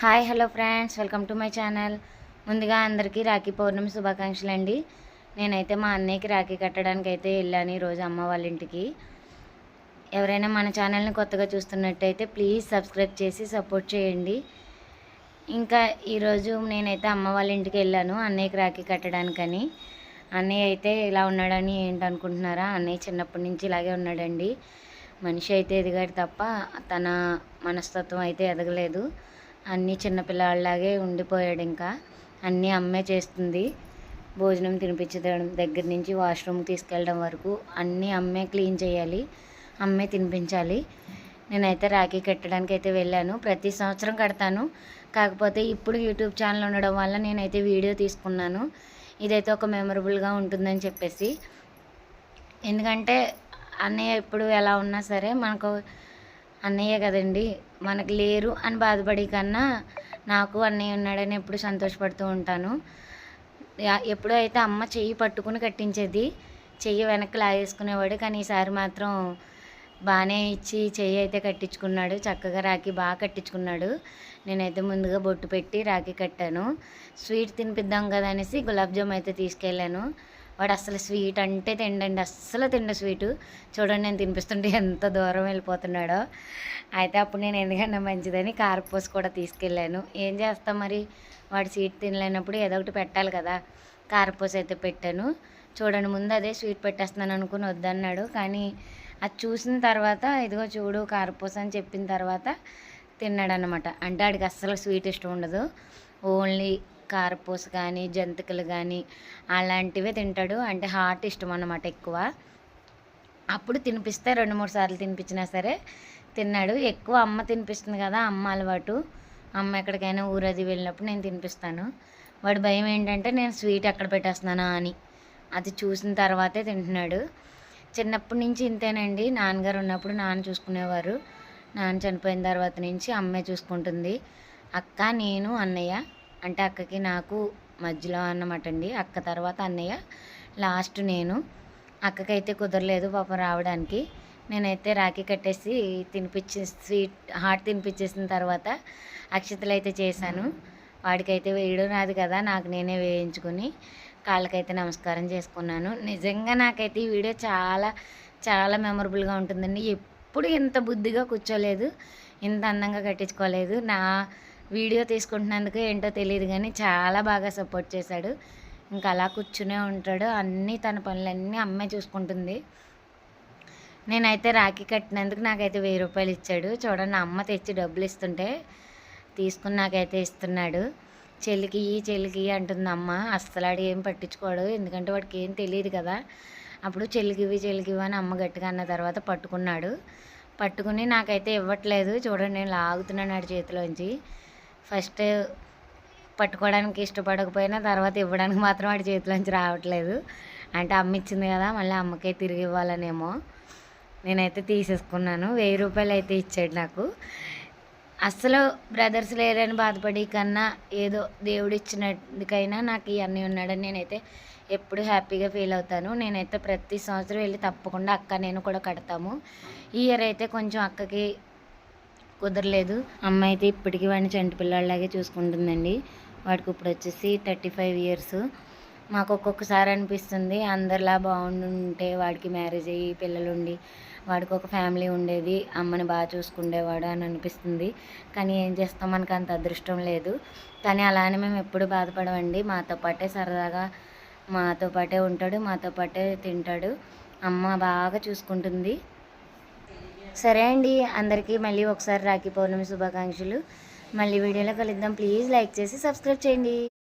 Hi hello friends, welcome to my channel. ముందుగా అందరికీ రాఖీ పౌర్ణమి శుభాకాంక్షలు అండి. నేనైతే మా అన్నయ్యకి రాఖీ కట్టడానికి అయితే వెళ్ళాను ఈరోజు అమ్మ వాళ్ళ ఇంటికి. ఎవరైనా మన ఛానల్ని కొత్తగా చూస్తున్నట్టయితే ప్లీజ్ సబ్స్క్రైబ్ చేసి సపోర్ట్ చేయండి. ఇంకా ఈరోజు నేనైతే అమ్మ వాళ్ళ ఇంటికి వెళ్ళాను అన్నయ్యకి రాఖీ కట్టడానికని. అన్నయ్య అయితే ఇలా ఉన్నాడని ఏంటనుకుంటున్నారా? అన్నయ్య చిన్నప్పటి నుంచి ఇలాగే ఉన్నాడండి. మనిషి అయితే ఎదిగాడు తప్ప తన మనస్తత్వం అయితే ఎదగలేదు. అన్నీ చిన్నపిల్లలాగే ఉండిపోయాడు. ఇంకా అన్నీ అమ్మే చేస్తుంది. భోజనం తినిపించడం దగ్గర నుంచి వాష్రూమ్ తీసుకెళ్ళడం వరకు అన్నీ అమ్మే క్లీన్ చేయాలి, అమ్మే తినిపించాలి. నేనైతే రాఖీ కట్టడానికి అయితే వెళ్ళాను. ప్రతి సంవత్సరం కడతాను, కాకపోతే ఇప్పుడు యూట్యూబ్ ఛానల్ ఉండడం వల్ల నేనైతే వీడియో తీసుకున్నాను. ఇదైతే ఒక మెమరబుల్గా ఉంటుందని చెప్పేసి. ఎందుకంటే అన్నయ్య ఎప్పుడు ఎలా ఉన్నా సరే మనకు అన్నయ్య కదండి, మనకు లేరు అని బాధపడే కన్నా నాకు అన్నయ్య ఉన్నాడని ఎప్పుడు సంతోషపడుతూ ఉంటాను. ఎప్పుడూ అయితే అమ్మ చెయ్యి పట్టుకుని కట్టించేది, చెయ్యి వెనక్కి లాగేసుకునేవాడు. కానీ ఈసారి మాత్రం బాగానే ఇచ్చి చెయ్యి అయితే కట్టించుకున్నాడు. చక్కగా రాఖీ బాగా కట్టించుకున్నాడు. నేనైతే ముందుగా బొట్టు పెట్టి రాఖీ కట్టాను. స్వీట్ తినిపిద్దాం కదా అనేసి గులాబ్ జామ్ అయితే తీసుకెళ్ళాను. వాడు అస్సలు స్వీట్ అంటే తిండండి, అస్సలు తిండ స్వీటు. చూడండి నేను తినిపిస్తుంటే ఎంత దూరం వెళ్ళిపోతున్నాడో. అయితే అప్పుడు నేను ఎందుకన్నా మంచిదని కారపూస కూడా తీసుకెళ్ళాను. ఏం చేస్తాం మరి, వాడు స్వీట్ తినలేనప్పుడు ఏదో ఒకటి పెట్టాలి కదా. కారపూస అయితే పెట్టాను. చూడండి, ముందు అదే స్వీట్ పెట్టేస్తున్నాను అనుకుని వద్దన్నాడు. కానీ అది చూసిన తర్వాత ఇదిగో చూడు కారపూస అని చెప్పిన తర్వాత తిన్నాడనమాట. అంటే వాడికి అస్సలు స్వీట్ ఇష్టం ఉండదు. ఓన్లీ కారపూస కానీ జంతికలు కానీ అలాంటివే తింటాడు. అంటే హాట్ ఇష్టం అన్నమాట ఎక్కువ. అప్పుడు తినిపిస్తే 2-3 సార్లు తినిపించినా సరే తిన్నాడు. ఎక్కువ అమ్మ తినిపిస్తుంది కదా, అమ్మ అలవాటు. అమ్మ ఎక్కడికైనా ఊరది వెళ్ళినప్పుడు నేను తినిపిస్తాను. వాడి భయం ఏంటంటే నేను స్వీట్ ఎక్కడ పెట్టేస్తున్నానా అని. అది చూసిన తర్వాతే తింటున్నాడు. చిన్నప్పటి నుంచి ఇంతేనండి. నాన్నగారు ఉన్నప్పుడు నాన్న చూసుకునేవారు. నాన్న చనిపోయిన తర్వాత నుంచి అమ్మే చూసుకుంటుంది. అక్క, నేను, అన్నయ్య, అంటే అక్కకి నాకు మధ్యలో అన్నమాట అండి. అక్క తర్వాత అన్నయ్య, లాస్ట్ నేను. అక్కకైతే కుదరలేదు పాపం రావడానికి. నేనైతే రాఖీ కట్టేసి స్వీట్ హాట్ తినిపించేసిన తర్వాత అక్షతలు అయితే చేశాను. వాడికైతే వేయడం రాదు కదా, నాకు నేనే వేయించుకుని కాళ్ళకైతే నమస్కారం చేసుకున్నాను. నిజంగా నాకైతే ఈ వీడియో చాలా చాలా మెమరబుల్గా ఉంటుందండి. ఎప్పుడు ఇంత బుద్ధిగా కూర్చోలేదు, ఇంత అందంగా కట్టించుకోలేదు. నా వీడియో తీసుకుంటున్నందుకు ఏంటో తెలియదు కానీ చాలా బాగా సపోర్ట్ చేశాడు. ఇంకా అలా కూర్చునే ఉంటాడు. అన్నీ తన పనులన్నీ అమ్మే చూసుకుంటుంది. నేనైతే రాఖీ కట్టినందుకు నాకైతే 1000 రూపాయలు ఇచ్చాడు. చూడండి, అమ్మ తెచ్చి డబ్బులు ఇస్తుంటే తీసుకుని నాకైతే ఇస్తున్నాడు. చెల్లికి అంటుంది అమ్మ. అస్సలు ఆడు ఏం పట్టించుకోడు, ఎందుకంటే వాడికి ఏం తెలియదు కదా. అప్పుడు చెల్లికివి అని అమ్మ గట్టిగా అన్న తర్వాత పట్టుకుని నాకైతే ఇవ్వట్లేదు. చూడండి, నేను లాగుతున్నాను ఆడి చేతిలోంచి. ఫస్ట్ పట్టుకోవడానికి ఇష్టపడకపోయినా తర్వాత ఇవ్వడానికి మాత్రం వాడి చేతిలోంచి రావట్లేదు. అంటే అమ్మ ఇచ్చింది కదా, మళ్ళీ అమ్మకే తిరిగి ఇవ్వాలనేమో. నేనైతే తీసేసుకున్నాను. 1000 రూపాయలు అయితే ఇచ్చాడు నాకు. అస్సలు బ్రదర్స్ లేరని బాధపడి కన్నా ఏదో దేవుడు ఇచ్చినకైనా నాకు ఇవన్నీ ఉన్నాడని నేనైతే ఎప్పుడు హ్యాపీగా ఫీల్ అవుతాను. నేనైతే ప్రతి సంవత్సరం వెళ్ళి తప్పకుండా అక్క నేను కూడా కడతాము. ఈ ఇయర్ అయితే కొంచెం అక్కకి కుదరలేదు. అమ్మ అయితే ఇప్పటికీ వాడిని చంటి పిల్లాడిలాగే చూసుకుంటుందండి. వాడికి ఇప్పుడు వచ్చేసి 35 ఇయర్స్. మాకు ఒక్కొక్కసారి అనిపిస్తుంది అందరిలా బాగుండుంటే వాడికి మ్యారేజ్ అయ్యి పిల్లలుండి వాడికి ఒక ఫ్యామిలీ ఉండేది, అమ్మని బాగా చూసుకునేవాడు అని అనిపిస్తుంది. కానీ ఏం చేస్తాం, మనకు అంత అదృష్టం లేదు. కానీ అలానే మేము ఎప్పుడు బాధపడమండి. మాతో పాటే సరదాగా మాతో పాటే ఉంటాడు, మాతో పాటే తింటాడు. అమ్మ బాగా చూసుకుంటుంది. సరే అండి, అందరికీ మళ్ళీ ఒకసారి రాఖీ పౌర్ణమి శుభాకాంక్షలు. మళ్ళీ వీడియోలో కలుద్దాం. ప్లీజ్ లైక్ చేసి సబ్స్క్రైబ్ చేయండి.